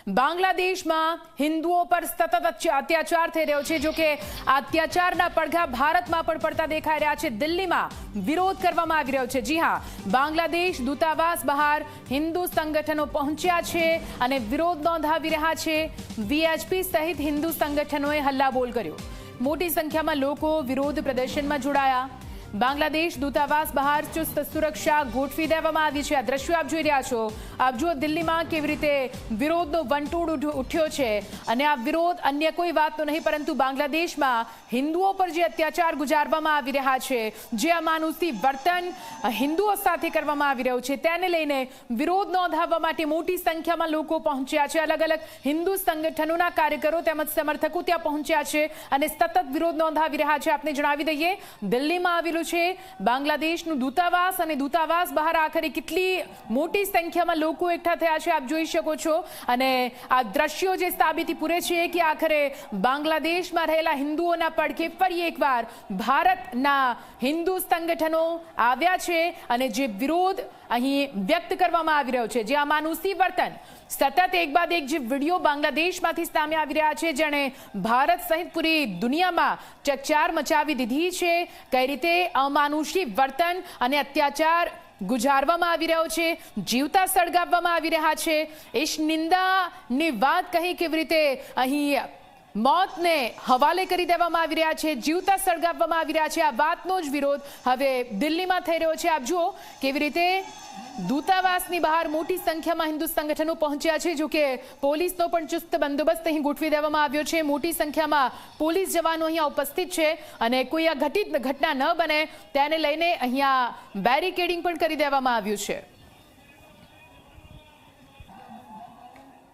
બાંગ્લાદેશમાં હિન્દુઓ પર સતત અત્યાચાર થઈ રહ્યો છે। જો કે આ અત્યાચારના પડઘા ભારતમાં પણ પડતા દેખાઈ રહ્યા છે। દિલ્હીમાં વિરોધ કરવામાં આવી રહ્યો છે। જી હા, બાંગ્લાદેશ દૂતાવાસ બહાર હિન્દુ સંગઠનો પહોંચ્યા છે અને વિરોધ નોંધાવી રહ્યા છે। વીએચપી સહિત હિન્દુ સંગઠનોએ હલ્લાબોલ કર્યો। મોટી સંખ્યામાં લોકો વિરોધ પ્રદર્શનમાં જોડાયા। બાંગ્લાદેશ દૂતાવાસ બહાર ચુસ્ત સુરક્ષા ગોઠવી દેવામાં આવી છે। આ દ્રશ્યો આપ જોઈ રહ્યા છો। આપ જુઓ દિલ્હીમાં કેવી રીતે વિરોધનો વંટોળ ઉઠ્યો છે અને આ વિરોધ અન્ય કોઈ વાતનો નહીં પરંતુ બાંગ્લાદેશમાં હિન્દુઓ પર જે અત્યાચાર ગુજારવામાં આવી રહ્યા છે, જે અમાનુષી વર્તન હિન્દુઓ સાથે કરવામાં આવી રહ્યું છે, તેને લઈને વિરોધ નોંધાવવા માટે મોટી સંખ્યામાં લોકો પહોંચ્યા છે। અલગ અલગ હિન્દુ સંગઠનોના કાર્યકરો તેમજ સમર્થકો ત્યાં પહોંચ્યા છે અને સતત વિરોધ નોંધાવી રહ્યા છે। આપને જણાવી દઈએ, દિલ્હીમાં આવેલું બાંગ્લાદેશનું દૂતાવાસ અને દૂતાવાસ બહાર આખરે કેટલી મોટી સંખ્યામાં લોકો એકઠા થયા છે આપ જોઈ શકો છો। અને આ દ્રશ્યો જે સાબિતી પૂરે છે કે આખરે બાંગ્લાદેશમાં રહેલા હિન્દુઓના પડખે ફરી એકવાર ભારતના હિન્દુ સંગઠનો આવ્યા છે અને જે વિરોધ અહીં વ્યક્ત કરવામાં આવી રહ્યો છે, જે અમાનુષી વર્તન સતત એક બાદ એક જે વિડીયો બાંગ્લાદેશમાંથી સામે આવી રહ્યા છે, જેણે ભારત સહિત પૂરી દુનિયામાં ચકચાર મચાવી દીધી છે। કઈ રીતે અમાનુષી વર્તન અને અત્યાચાર ગુજારવામાં આવી રહ્યો છે, જીવતા સળગાવવામાં આવી રહ્યા છે। ઇશ નિંદાની વાત કહી કેવી રીતે અહીં મોતને હવાલે કરી દેવામાં આવી રહ્યા છે, જીવતા સળગાવવામાં આવી રહ્યા છે। આ વાતનો જ વિરોધ હવે દિલ્હીમાં થઈ રહ્યો છે। આપ જુઓ કેવી રીતે દૂતાવાસની બહાર મોટી સંખ્યામાં હિન્દુ સંગઠનો પહોંચ્યા છે। જો કે પોલીસનો પણ ચુસ્ત બંદોબસ્ત અહીં ગોઠવી દેવામાં આવ્યો છે। મોટી સંખ્યામાં પોલીસ જવાનો અહીંયા ઉપસ્થિત છે અને કોઈ આ ઘટના ન બને તેને લઈને અહીંયા બેરિકેડિંગ પણ કરી દેવામાં આવ્યું છે।